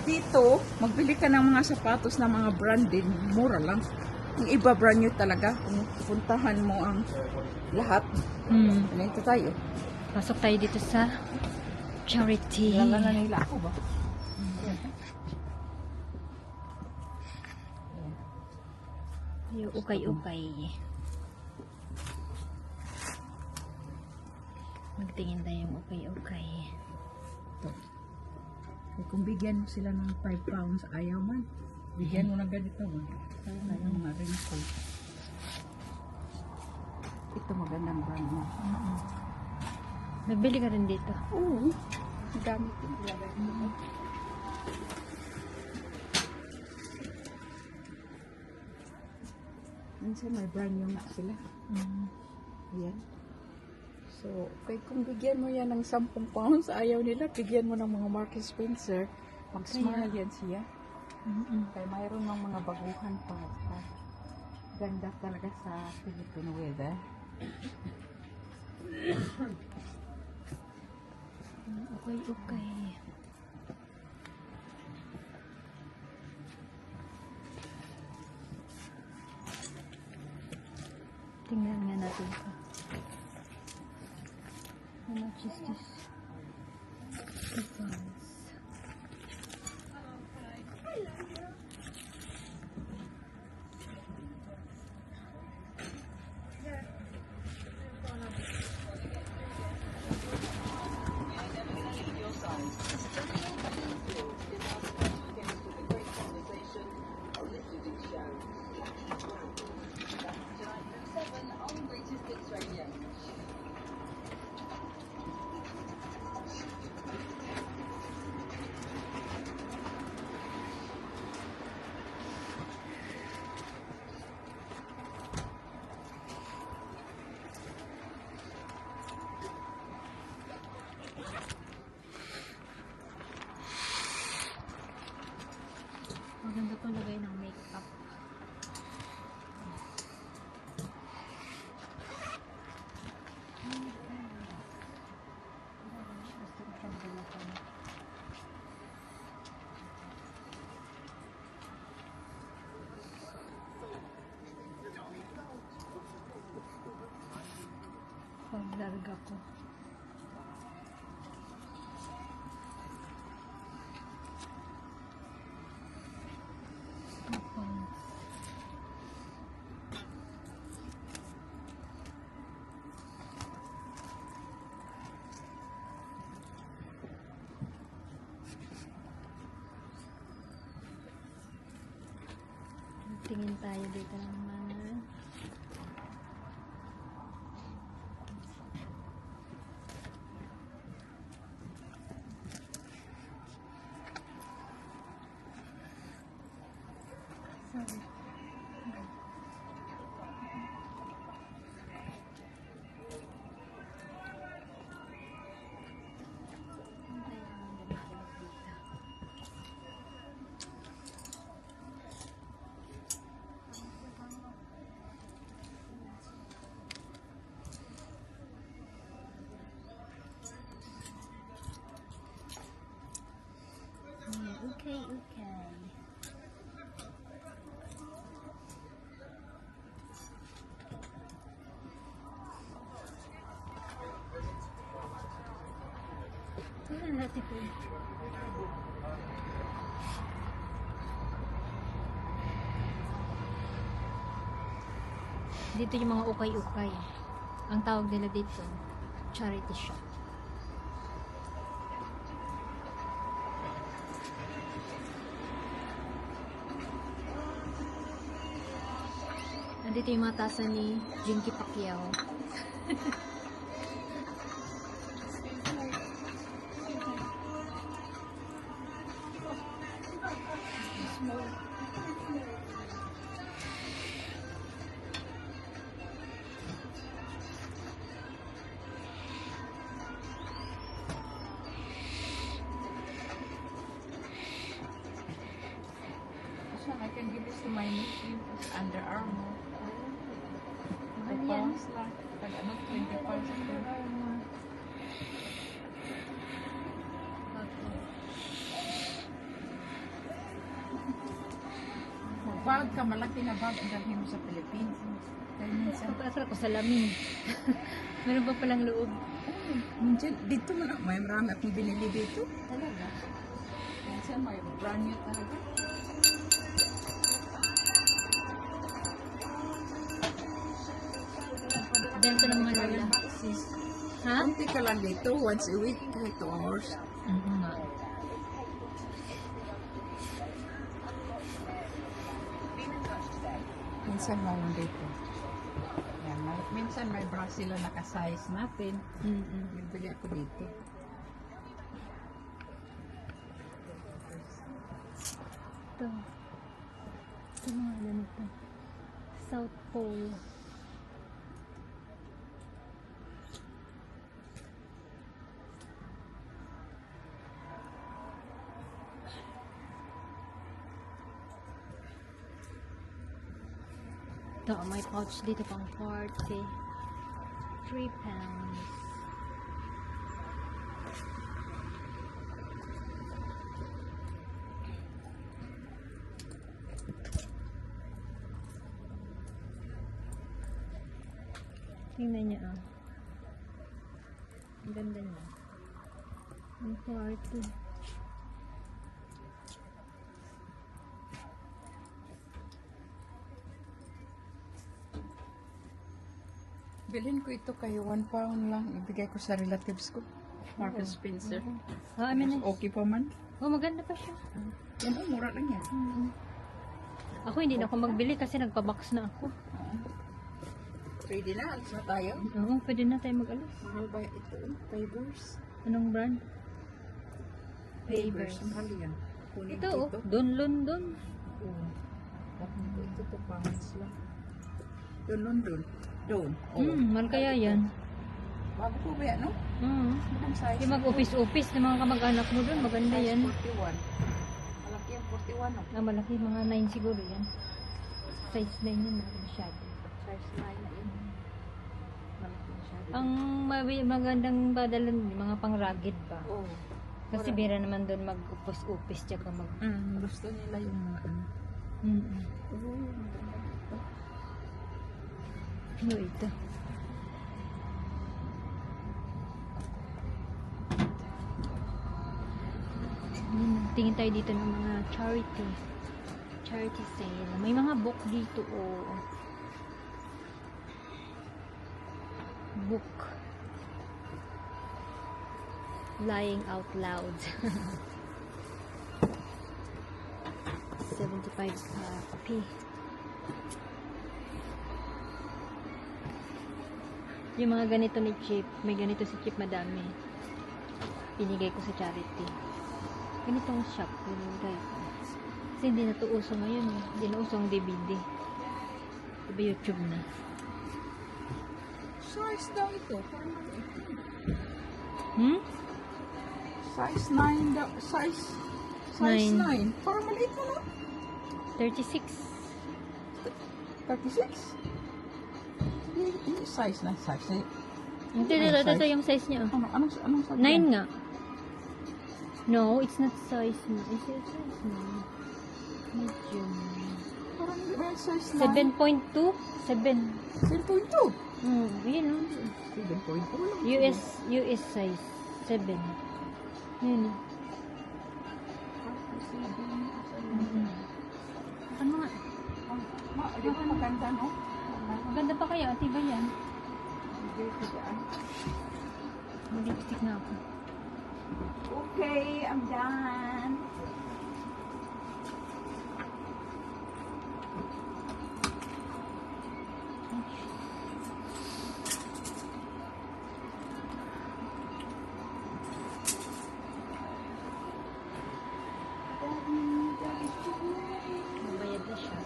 Dito, magbili ka ng mga sapatos na mga branded, mura lang. Yung iba brand new talaga. Kung puntahan mo ang lahat, ganito tayo. Pasok tayo dito sa charity. Kilala na nila ako ba? Yung ukay-ukay. Magtingin tayo yung ukay-ukay. Eh, kung bigyan mo sila ng 5 pounds, ayaw man. Bigyan mo ng ganito man. Ayaw mga raincoat. Ito magandang brand mo. Nagbili ka rin dito. Oo. Gamit yung ilagay mo. Minsan may brand new na sila. Ayan. So, kung bigyan mo yan ng 10 pounds, ayaw nila, bigyan mo ng mga Marks and Spencer, mag-smile yan siya. Kaya mayroon ng mga baguhan pa. Ganda talaga sa Philippine weather. Ukay-ukay. Tingnan nga natin ito. How much is this? 2 pounds. Maganda itong lagay ng makeup. Paglarga ko. Tingin tayo dito naman. Sorry. Okay. Tingnan natin po. Dito yung mga ukay-ukay. Ang tawag nila dito, charity shop. Nandito yung mga tasa ni Jinky Pacquiao. I can give this to my niece. Under Armour. Mahal yan. Pounds lang. Pag ano, 20 pounds ito. bag ka, malaki na bag ang dalhin mo sa Philippines. Kaya minsan, Papasok ko sa lamin. Meron pa palang loob. minsan dito mo na, may marami akong binili dito. Talaga? Minsan may brand new talaga. Ganito ng mga lola. Sis, Ha? konti ka lang dito, once a week, kahit 2 hours. Nga. Minsan mayroon dito. Yan, minsan may bra sila naka-size natin. Bibili ako dito. Ito. Ito mga ganito. South Pole. Ito, may pouch dito pang 40. 3 pounds. Tingnan niya ah. Ang ganda niya. Ang 40. Bilhin ko ito kayo, 1 pound lang. Ibigay ko sa relatives ko. Marcus Spencer. Ah, amin na. Okay pa man. Oh, maganda pa siya. Yan, mura lang yan. Ako hindi na ako magbili kasi nagpa-box na ako. Pwede na, alis na tayo. Oo, pwede na tayo mag-alis. Mahal ba ito? Favors? Anong brand? Favors. Mahal yan. Kunin Ito ko oh, Don London. Oo. Bakit ito 2 pounds lang. Doon, London. Doon. Mahal kaya yan. Bago po ba yan, no? Magandang size. Yung mag-office-office ng mga kamag-anak mo doon, maganda Size yan. 41. Malaki ang 41, no? Ah, malaki, mga 9 siguro yan. Size 9 yan, masyado. Size 9 na yun. Malaki masyado. Ang magandang badalan, mga pang-rugged ba? Oo. Kasi bira naman doon mag-office-office tsaka mag... Gusto nila yung mga ano. Ano ito? Tingin tayo dito ng mga charity sale. May mga book dito oh. Book Lying Out Loud. 75 copy. Yung mga ganito ni Chip, may ganito si Chip madami. Pinigay ko sa charity. Ganitong shop, pinigay ko. Kasi hindi na ito uso ngayon eh. Hindi na uso ang DVD. Diba YouTube na? Size daw ito. Parang maliit. Size 9 daw. Size 9. Parang maliit mo, no? 36. 36? Hindi size na size. Ito yung size niya. Anong size? 9 nga. No, it's not size na. Is it size na? Medium. Parang di ba size 9? 7.2? 7. 7.2? Yun o. 7.2 lang. US size. 7. Yun o. Ano nga? Di ba maganda, no? Maganda pa kaya? Ati ba yan? Hindi ko daan. Mag-lipstick na ako. Okay, I'm done. Mabayad na siya.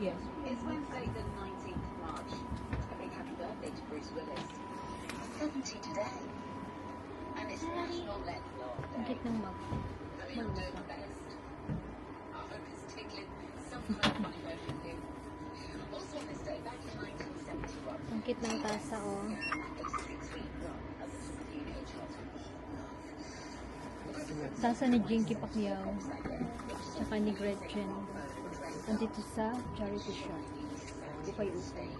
Yes. It's Wednesday, the 19th of March. A big happy birthday to Bruce Willis. 70 today. Ang cute ng mug. Ang cute ng tasa, oh. Tasa ni Jinky Pacquiao. Tsaka ni Gretchen. Nandito sa charity shop. Upay-upay.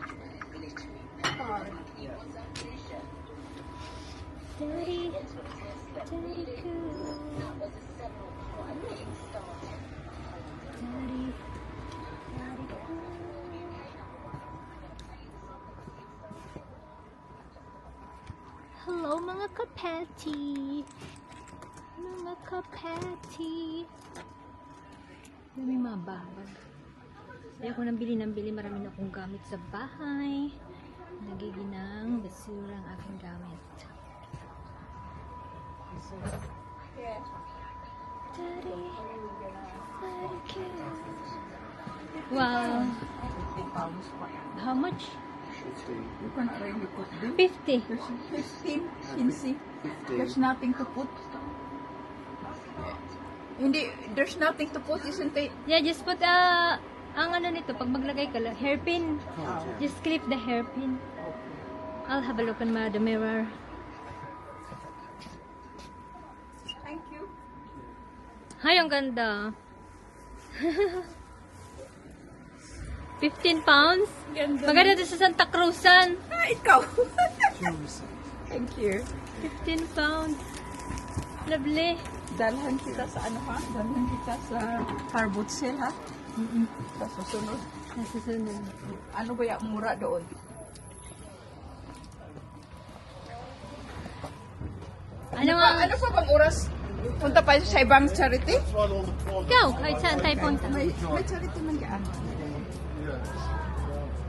Daddy, Daddy cool. Daddy, Daddy cool. Hello mga kapati. Mga kapati. May mga babag. Ayaw ko nang bili ng bili. Marami na akong gamit sa bahay. Nagiginang basura ang aking gamit. Daddy, Daddy cute. Wow. 50 pounds pa. How much? You cannot really put this. 50. There's 15, 15. There's nothing to put. Hindi, there's nothing to put, isn't it? Yeah, just put ang ano nito, pag maglagay ka lang, hairpin. Just clip the hairpin. I'll have a look on the mirror. Thank you. Ay, ang ganda. 15 pounds? Ganda. Maganda to sa Santa Cruzan. Ah, ikaw. Thank you. 15 pounds. Lovely. Dalhan kita sa ano ha? Dalhan kita sa car boot sale ha? Sa susunod. Nasusunod. Ano ba yung mura doon? Ano nga? Ano pa bang oras? Punta pa sa ibang charity? Ikaw, kahit saan tayo punta. May charity man yan.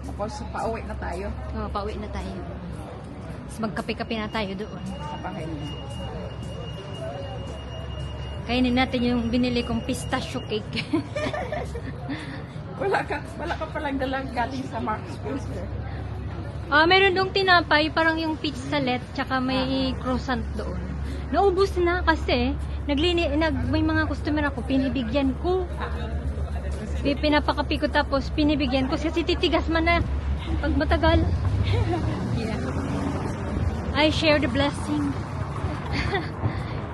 Tapos pauwi na tayo Oh, pauwi na tayo. Tapos magkape-kape na tayo doon. sa bahay niya. Kainin natin yung binili kong pistachio cake. Wala ka palang dalang galing sa Marks Spencer. Meron dong tinapay, parang yung pizzalet, tsaka may croissant doon. Naubos na kasi, may mga customer ako, pinibigyan ko. Pinapakapi ko tapos pinibigyan ko kasi titigas man na pag matagal. Yeah. I share the blessing.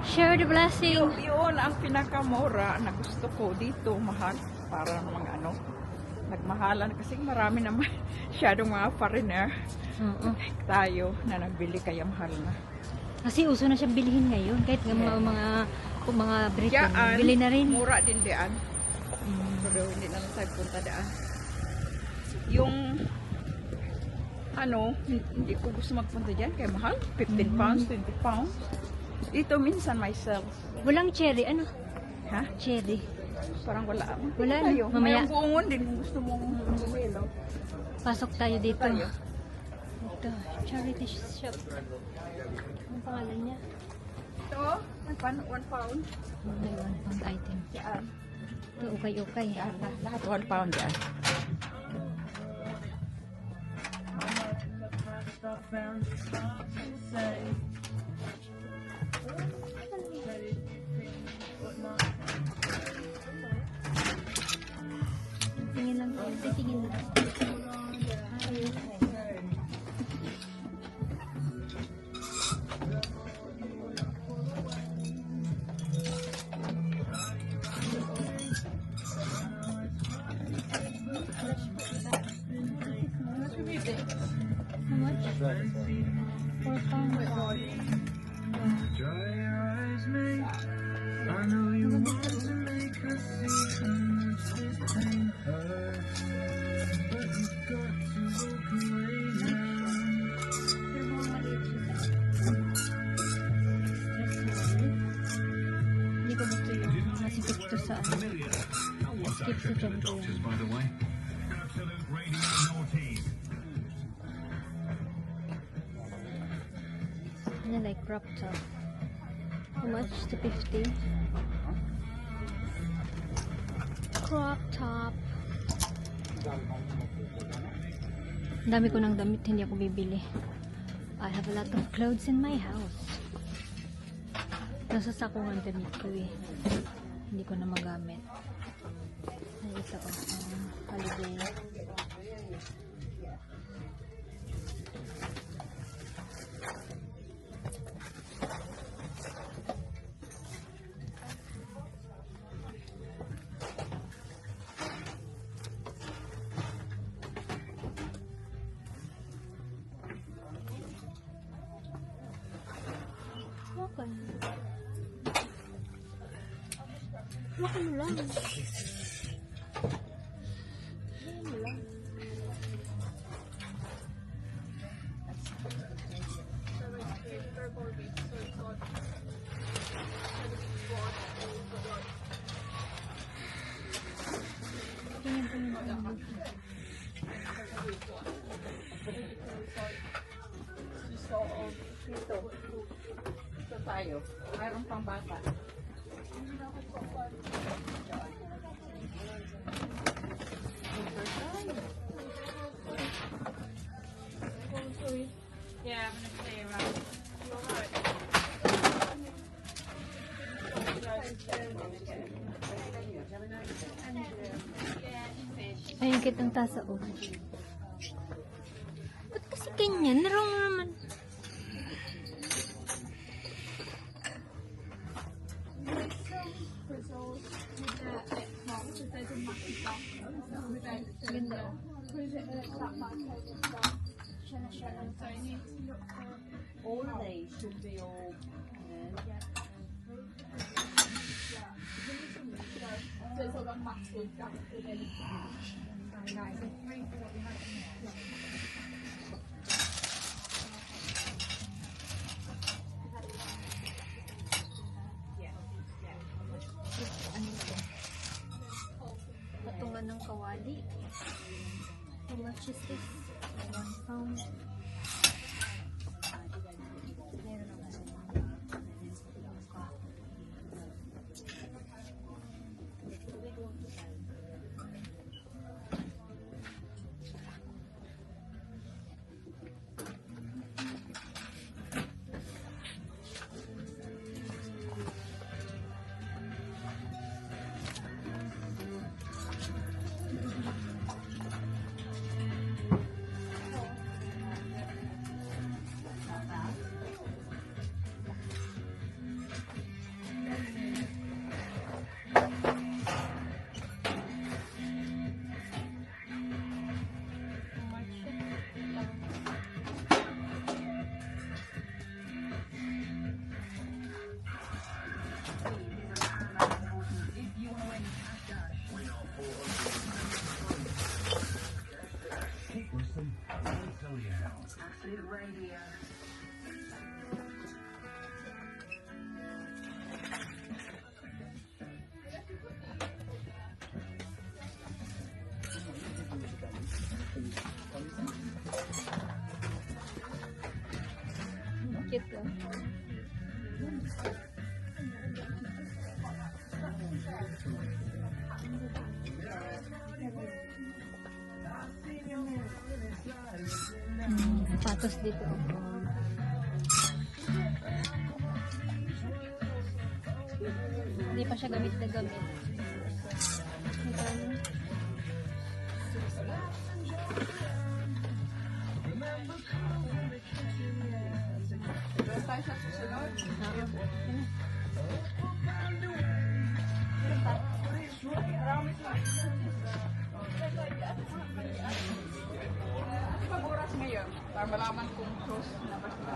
Share the blessing. Yun ang pinakamura na gusto ko dito, mahal. Para mga ano, nagmahalan kasi marami naman masyadong mga foreigner Oo. tayo na nagbili kaya mahal na. Kasi uso na siyang bilhin ngayon. Kahit nga mga Britain, bili na rin. Mura din diyan. Pero hindi na lang tayo punta daan. Yung ano, hindi ko gusto magpunta dyan kaya mahal. 15 pounds, 20 pounds. Dito minsan myself. Walang cherry. Ano? Ha? Cherry. Parang wala. Wala na. Tayo. Mamaya. May buongon din kung gusto mong bumilo. Pasok tayo dito. Tayo. Ito, charity shop. Anong pangalan niya? Ito, 1 pound. May 1 pound item. Yan. Ito, ukay-ukay. Yan, lahat 1 pound yan. Tingin lang po. Titingin lang. How much? 4 pounds. Dry your eyes, mate. I know you want to make us see how much this pain hurts, but you've got to walk away now. Hindi ko gusto yung nasipit to sa ano. Skip sa dyan ko yan. By the way, Absolute Radio Northeast. Ano like crop top. How much? To 50? Crop top. Ang dami ko ng damit, hindi ako bibili. I have a lot of clothes in my house. Nasa sako ang damit ko eh. Hindi ko na magamit. Nakita ko holiday. Makan. Makan mo lang. Ito tayo. Mayroon pang bata. Yeah, I'm gonna stay around. Ayun kitang tasa oh. Ba't kasi ganyan? Narong naman. Ganda oh. All of these should be all. Patungan ng kawali. How much is this? 1 pound. Cute oh. Sapatos dito. Hindi pa siya gamit na gamit. Doon tayo sa susunod. Ano ba oras ngayon? Para malaman kung close na ba sila.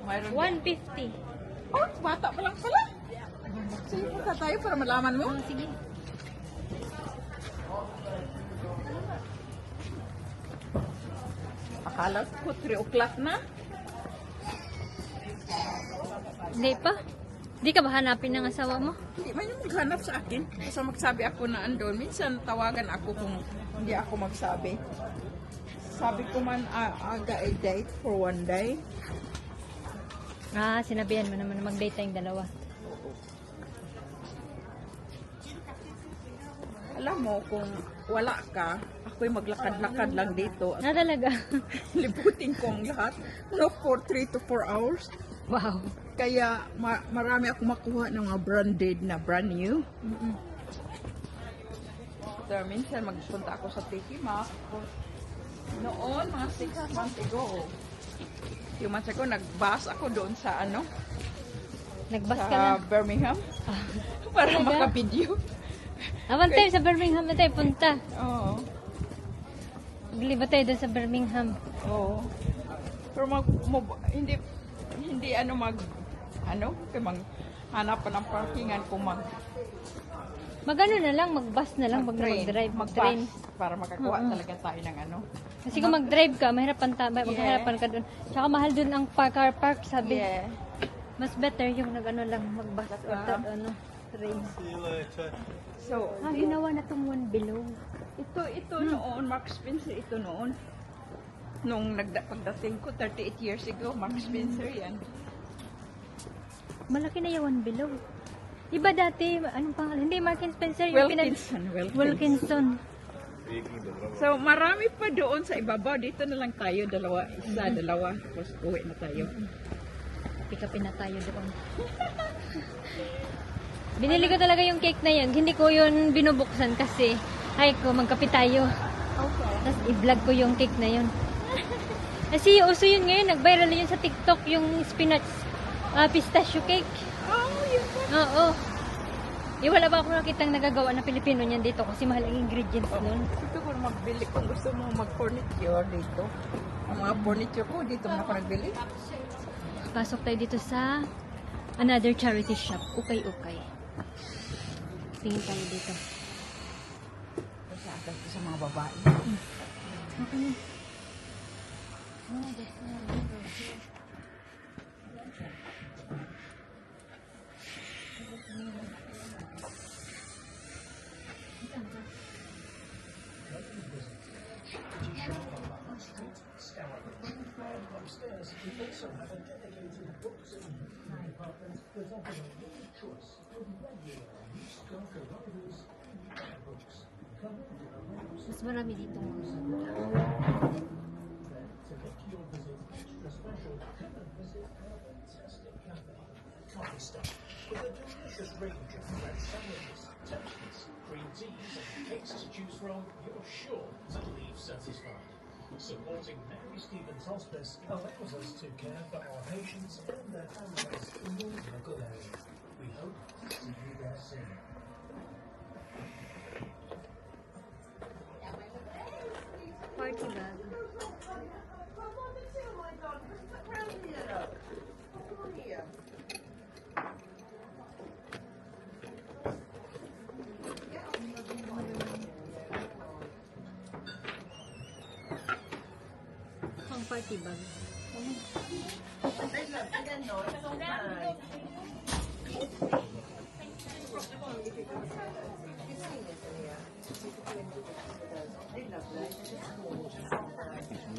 Mayroon 150. Oh, bata pa lang pala. Sige, punta tayo para malaman mo. Oh, sige. Akala ko 3 o'clock na. Hindi pa. Hindi ka ba hanapin ng asawa mo? Hindi man yung maghanap sa akin. Basta magsabi ako na andun. Minsan tawagan ako kung hindi ako magsabi. Sabi ko man aga a date for 1 day. Ah, sinabihan mo naman na mag-date tayong dalawa. Alam mo, kung wala ka, ako'y maglakad-lakad lang dito. Na talaga. Libutin ko ang lahat. No, for 3 to 4 hours. Wow. Kaya marami akong makuha ng mga branded na brand new. Mm-mm. So, minsan magpunta ako sa Tiki Mac. Noon, mga 6 months ago. Yung months ago, nagbus ako doon sa ano? Nagbas ka na. Sa Birmingham. Para Talaga? maka-video. Awan tayo sa Birmingham na tayo punta. Oo. Magliba tayo doon sa Birmingham. Oo. Pero hindi ano kaya hanap pa ng parkingan kung Magano na lang, mag-bus na lang, wag na mag-drive, mag-train. para makakuha talaga tayo ng ano. Kasi kung mag-drive ka, mahirapan ka doon. Tsaka mahal doon ang car park, sabi. Yeah. Mas better yung nag-ano lang, mag-bus or train. So, Ginawa na tong one below. ito noon, Mark Spencer, ito noon. Nung pagdating ko, 38 years ago, Mark Spencer yan. Malaki na yung one below. Iba dati, anong pangalan? Hindi, Mark and Spencer. Yung Wilkinson. So, marami pa doon sa ibabaw. Dito na lang tayo, dalawa. Tapos uwi na tayo. Pick upin na tayo doon. Binili ko talaga yung cake na yun. Hindi ko yun binubuksan kasi ay ko, magkape tayo. Okay. Tapos i-vlog ko yung cake na yun. Kasi uso yun ngayon, nag-viral yun sa TikTok, yung spinach pistachio cake. Oh, yun po. Oo. Wala ba ako nakitang nagagawa na Pilipino niyan dito kasi mahal ang ingredients nun. Dito ko magbili kung gusto mo mag-furniture dito. Ang mga furniture ko, dito mo ako nagbili. Pasok tayo dito sa another charity shop. Ukay-ukay. Tingin tayo dito. Sa akin sa mga babae. Okay. Mas marami dito. With a delicious range of fresh sandwiches, toasties, green teas and cakes to choose from, you're sure to leave satisfied. Supporting Mary Stevens Hospice allows us to care for our patients and their families in your local area. We hope to see you there soon. Party bag. Ang party bag.